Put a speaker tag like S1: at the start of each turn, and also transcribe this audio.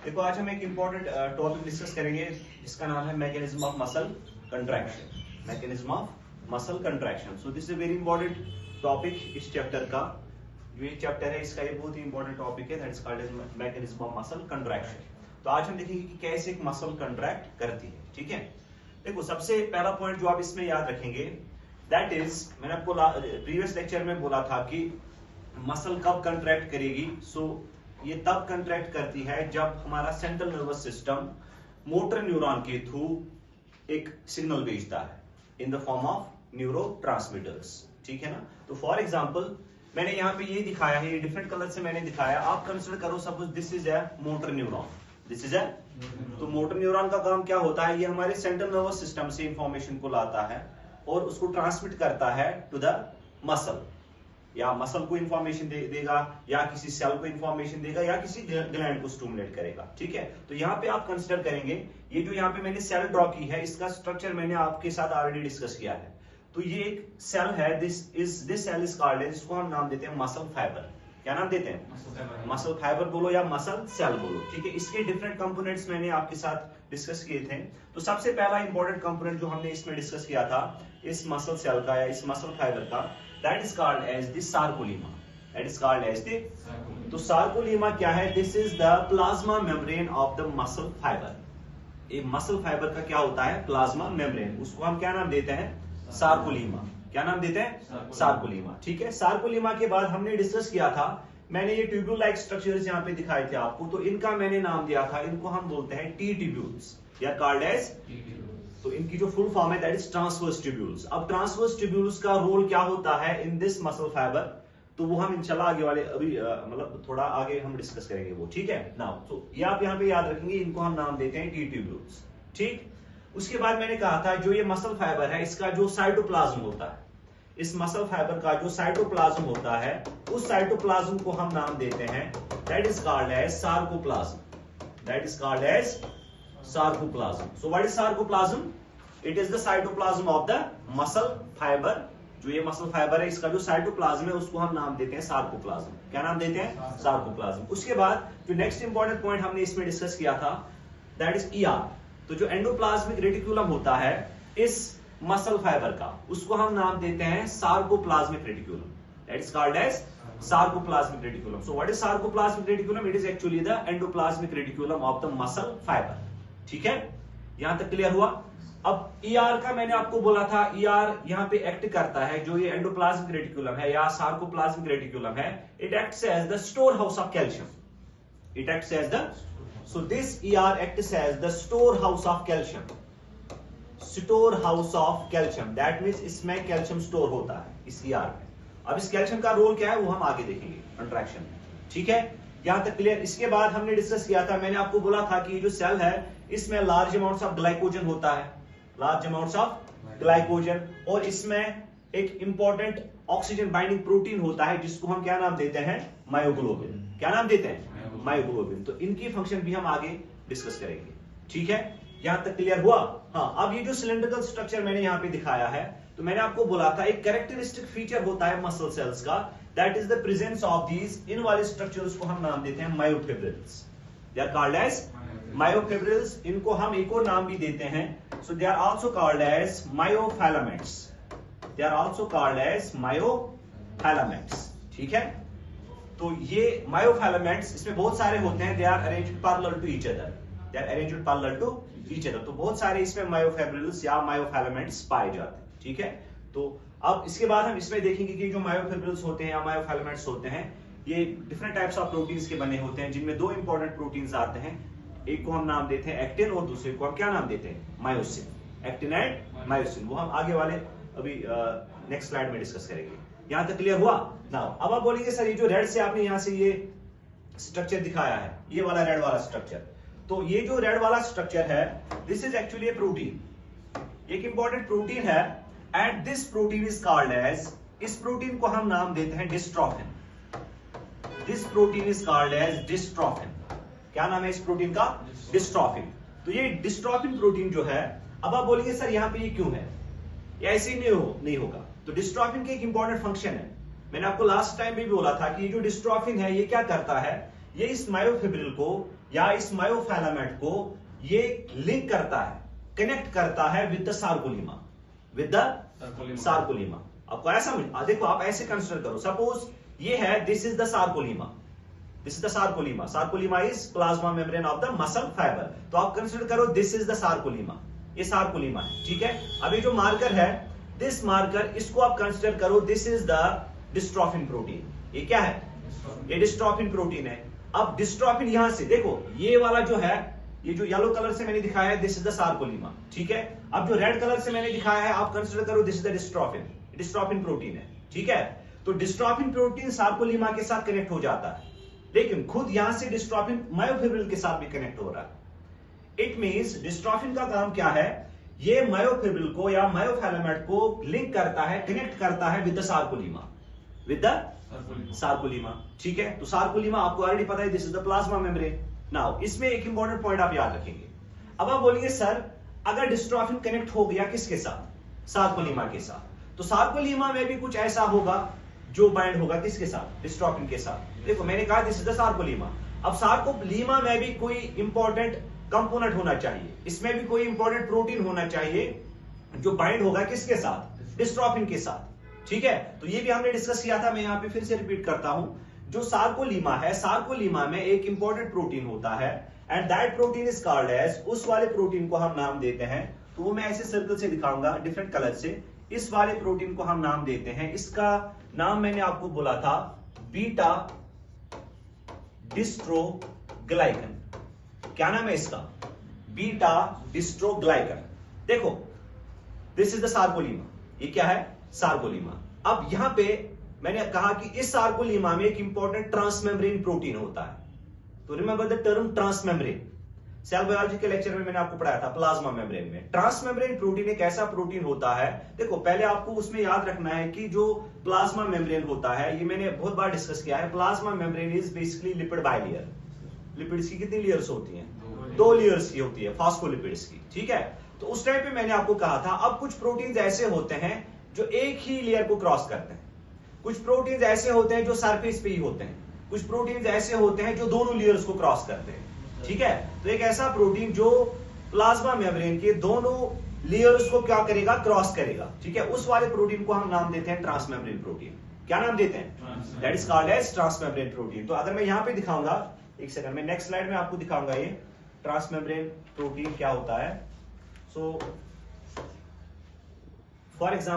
S1: देखो आज हम एक इम्पोर्टेंट टॉपिक डिस्कस करेंगे जिसका नाम है mechanism of muscle contraction. Mechanism of muscle contraction. So this is very important topic इस चैप्टर का। जो ये चैप्टर है इसका ये बहुत ही इंपॉर्टेंट टॉपिक है, that is called as mechanism of muscle contraction. तो आज हम देखेंगे कि कैसे एक मसल कंट्रैक्ट करती है। ठीक है, देखो सबसे पहला पॉइंट जो आप इसमें याद रखेंगे दैट इज, मैंने आपको प्रीवियस लेक्चर में बोला था कि मसल कब कंट्रैक्ट करेगी। सो ये तब कंट्रैक्ट करती है जब हमारा central nervous system motor neuron के थ्रू एक सिग्नल भेजता है in the form of neurotransmitters. ठीक है ना। तो फॉर एग्जांपल मैंने यहाँ पे ये दिखाया है, ये डिफरेंट कलर से मैंने दिखाया। आप कंसिडर करो suppose this is a motor neuron, this is a. तो मोटर न्यूरॉन का काम क्या होता है, ये हमारे सेंट्रल नर्वस सिस्टम से इंफॉर्मेशन को लाता है और उसको ट्रांसमिट करता है टू द मसल, या मसल को इंफॉर्मेशन देगा, या किसी सेल को इंफॉर्मेशन देगा, या किसी ग्लैंड को स्टिमुलेट करेगा। ठीक है, तो यहाँ पे आप कंसिडर करेंगे ये जो यहाँ पे मैंने सेल ड्रॉ की है, इसका स्ट्रक्चर मैंने आपके साथ ऑलरेडी डिस्कस किया है। तो ये एक सेल है, दिस सेल इज कॉल्ड है, जिसको हम नाम देते हैं मसल फाइबर। क्या नाम देते हैं? मसल फाइबर बोलो या मसल सेल बोलो। ठीक है, इसके डिफरेंट कंपोनेंट्स मैंने आपके साथ डिस्कस किए थे। तो सबसे पहला इंपॉर्टेंट कंपोनेंट जो हमने इसमें डिस्कस किया था इस मसल सेल का या इस मसल फाइबर का, that is called as the sarcolemma. That is called as the तो sarcolemma क्या है? This is the plasma membrane of the muscle fiber. ये मसल फाइबर का क्या होता है? Plasma membrane. उसको हम क्या नाम देते हैं? सार्कोलीमा। क्या नाम देते हैं? सार्कोलीमा। ठीक है, सार्कोलीमा के बाद हमने डिस्कस किया था, मैंने ये ट्यूब्यूल लाइक स्ट्रक्चर्स यहाँ पे दिखाए थे आपको, तो इनका मैंने नाम दिया था, इनको हम बोलते हैं टी ट्यूब्यूल्स या कॉल्ड एज। तो इनकी जो फुल फॉर्म है दैट इज ट्रांसवर्स ट्यूब्यूल्स। अब ट्रांसवर्स ट्यूब्यूल्स का रोल क्या होता है इन दिस मसल फाइबर, तो वो हम इंशाल्लाह आगे वाले अभी मतलब थोड़ा आगे हम डिस्कस करेंगे वो। ठीक है नाउ, तो ये आप यहाँ पे याद रखेंगे, इनको हम नाम देते हैं टी ट्यूब्यूल्स। ठीक, उसके बाद मैंने कहा था जो ये मसल फाइबर है इसका जो साइटोप्लाज्म होता है, इस मसल फाइबर का जो साइटोप्लाज्म होता है उस साइटोप्लाज्म को हम नाम देते हैं that is called as sarcoplasm. That is called as sarcoplasm. So what is sarcoplasm? It is the cytoplasm of the muscle fiber. जो ये मसल फाइबर है इसका जो साइटोप्लाज्म है उसको हम नाम देते हैं सार्कोप्लाज्म। क्या नाम देते हैं? सार्कोप्लाज्म। उसके बाद जो नेक्स्ट इंपॉर्टेंट पॉइंट हमने इसमें डिस्कस किया था दैट इज ईआर। तो जो एंडोप्लाज्मिक रेटिकुलम होता है इस मसल फाइबर का, उसको हम नाम देते हैं sarcoplasmic reticulum. That is called as sarcoplasmic reticulum. So what is sarcoplasmic reticulum? It is actually the endoplasmic reticulum of the muscle fiber. ठीक है, यहां तक क्लियर हुआ। अब ईआर का मैंने आपको बोला था, ईआर यहां पे एक्ट करता है, जो ये एंडोप्लाज्मिक रेटिकुलम है या सार्कोप्लाज्मिक रेटिकुलम है, it acts as the store house of calcium. It acts as the, so this ER acts as the store house of calcium. Store house of calcium, दैट मींस इसमें कैल्शियम स्टोर होता है इस ER में। अब इस कैल्शियम का रोल क्या है वो हम आगे देखेंगे कंट्रैक्शन में। ठीक है, यहां तक क्लियर। इसके बाद हमने डिस्कस किया था, मैंने आपको बोला था कि ये जो सेल है इसमें लार्ज अमाउंट्स ऑफ ग्लाइकोजन होता है, लार्ज अमाउंट्स ऑफ ग्लाइकोजन, और इसमें एक इंपॉर्टेंट ऑक्सीजन बाइंडिंग प्रोटीन होता है जिसको हम क्या नाम देते हैं? मायोग्लोबिन। क्या नाम देते हैं? मायोग्लोबिन। तो इनकी फंक्शन भी हम आगे डिस्कस करेंगे। ठीक है, यहां तक क्लियर हुआ? हाँ, अब ये जो सिलेंड्रिकल स्ट्रक्चर मैंने यहाँ पे दिखाया है, तो मैंने आपको बोला था एक कैरेक्टरिस्टिक फीचर होता है मसल सेल्स का, that is the presence of these, इन वाले स्ट्रक्चर्स को हम नाम देते हैं myofibrils. They are called as myofibrils. इनको हम एक और नाम भी देते हैं, so they are also called as myofilaments. They are also called as myofilaments. ठीक है, तो ये मायोफिलामेंट्स इसमें बहुत सारे होते हैं, they are arranged parallel to each other. They are arranged parallel to each other. तो बहुत सारे इसमें मायोफिब्रिल्स या मायोफिलामेंट्स पाए जाते हैं। ठीक है, तो अब इसके बाद हम इसमें देखेंगे कि जो मायोफिब्रिल्स होते हैं या मायोफिलामेंट्स होते हैं, ये डिफरेंट टाइप्स ऑफ प्रोटीन्स के बने होते हैं, जिनमें दो इंपॉर्टेंट प्रोटीन्स आते हैं। एक को हम नाम देते हैं एक्टिन और दूसरे को हम क्या नाम देते हैं? मायोसिन। एक्टिन एंड मायोसिन, वो हम आगे वाले अभी नेक्स्ट स्लाइड में डिस्कस करेंगे। यहां तक क्लियर हुआ? नाउ अब आप बोलेंगे सर ये जो रेड से आपने यहां से ये स्ट्रक्चर दिखाया है, ये वाला रेड वाला स्ट्रक्चर, तो ये जो रेड वाला स्ट्रक्चर है this is actually a protein, एक इंपॉर्टेंट प्रोटीन है, and this protein is called as, इस प्रोटीन को हम नाम देते हैं dystrophin. This protein is called as dystrophin. क्या नाम है इस प्रोटीन का? डिस्ट्रोफिन। तो ये डिस्ट्रोफिन प्रोटीन जो है, अब आप बोलेंगे सर यहाँ पे ये क्यों है, या ऐसे ही नहीं होगा। तो डिस्ट्रोफिन की एक इंपॉर्टेंट फंक्शन है, मैंने आपको लास्ट टाइम भी बोला था कि ये जो डिस्ट्रोफिन है ये क्या करता है, ये इस मायोफिब्रिल को या इस मायोफिलामेंट को ये लिंक करता है, कनेक्ट करता है विद द सार्कोलीमा, विद द सार्कोलीमा। आपको ऐसा देखो, आप ऐसे कंसीडर करो, सपोज ये है, this is the सार्कोलीमा, this is the सार्कोलीमा, सार्कोलीमा is plasma membrane of the muscle fibre. तो आप कंसीडर करो दिस इज द सार्कोलीमा, ये सार्कोलीमा है, ठीक है। अब ये जो मार्कर है, दिस मार्कर, इसको आप कंसीडर करो this is the dystrophin protein. ये क्या है? ये डिस्ट्रोफिन प्रोटीन है। अब डिस्ट्रोफिन यहां से देखो, ये वाला जो है, ये जो येलो कलर से मैंने दिखाया है, दिस इज द सार्कोलीमा, ठीक है। अब जो रेड कलर से मैंने दिखाया है, आप कंसीडर करो this is the dystrophin, dystrophin protein है, ठीक है। तो डिस्ट्रोफिन प्रोटीन सार्कोलीमा के साथ कनेक्ट हो जाता है, लेकिन खुद यहां से डिस्ट्रोफिन मायोफिब्रिल के साथ भी कनेक्ट हो रहा है। इट मींस डिस्ट्रोफिन का काम क्या है? ये मायोफिब्रिल को या मायोफिलामेंट को लिंक करता है, कनेक्ट करता है विद द सार्कोलीमा, विद द सार्कोलीमा, ठीक है। तो सार्कोलीमा आपको ऑलरेडी पता है, this is the plasma membrane. Now इसमें एक इंपॉर्टेंट पॉइंट आप याद रखेंगे। अब आप बोलेंगे सर, अगर डिस्ट्रोफिन कनेक्ट हो गया किसके साथ? सार्कोलीमा के साथ। तो सार्कोलीमा में भी कुछ ऐसा होगा जो बाइंड होगा किसके साथ? डिस्ट्रोफिन के साथ। देखो मैंने कहा दिस इज द सार्कोलीमा। अब सार्कोलीमा में भी कोई इंपॉर्टेंट कंपोनेंट होना चाहिए, इसमें भी कोई इंपॉर्टेंट प्रोटीन होना चाहिए जो बाइंड होगा किसके साथ? डिस्ट्रोफिन के साथ, ठीक है। तो ये भी हमने डिस्कस किया था, मैं यहां पे फिर से रिपीट करता हूं। जो सार्कोलीमा है, सार्कोलीमा में एक इंपॉर्टेंट प्रोटीन होता है and that protein is called as, उस वाले प्रोटीन को हम नाम देते हैं, तो वो मैं ऐसे सर्कल से दिखाऊंगा डिफरेंट कलर से। इस वाले प्रोटीन को हम नाम देते हैं, इसका नाम मैंने आपको बोला था बीटा डिस्ट्रोग्लाइकन। क्या नाम है इसका? Beta dystroglycan. देखो दिस इज द सार्कोलीमा, ये क्या है? सार्कोलीमा। अब यहां पे मैंने कहा कि इस सार्कोलीमा में एक इंपॉर्टेंट ट्रांसमेम्ब्रेन प्रोटीन होता है। तो remember the term transmembrane. Cell biology के लेक्चर में मैंने आपको पढ़ाया था प्लाज्मा मेम्ब्रेन में। ट्रांसमेम्ब्रेन प्रोटीन एक ऐसा प्रोटीन होता है, देखो पहले आपको उसमें याद रखना है कि जो प्लाज्मा मेम्ब्रेन होता है, ये मैंने बहुत बार डिस्कस किया है, plasma membrane is basically lipid bilayer. Lipids की कितनी लेयर्स होती हैं? 2 लेयर्स की होती है, फॉस्फोलिपिड्स की, ठीक है। तो उस टाइम पे मैंने आपको कहा था, अब कुछ प्रोटीन ऐसे होते हैं जो एक ही लेयर को क्रॉस करते हैं, कुछ प्रोटीन ऐसे होते हैं जो सरफेस पे ही होते हैं, कुछ प्रोटीन ऐसे होते हैं जो दोनों लेयर्स को क्रॉस करते हैं, ठीक है। तो एक ऐसा प्रोटीन जो प्लाज्मा मेम्ब्रेन के दोनों लेयर्स को क्या करेगा? क्रॉस करेगा, ठीक है। उस वाले प्रोटीन को हम नाम देते हैं ट्रांसमेम्ब्रेन प्रोटीन। क्या नाम देते हैं? That is called as transmembrane protein. तो अगर मैं यहां पे दिखाऊंगा, एक सेकंड में नेक्स्ट स्लाइड में आपको दिखाऊंगा ये ट्रांसमेम्ब्रेन प्रोटीन क्या होता है। So for example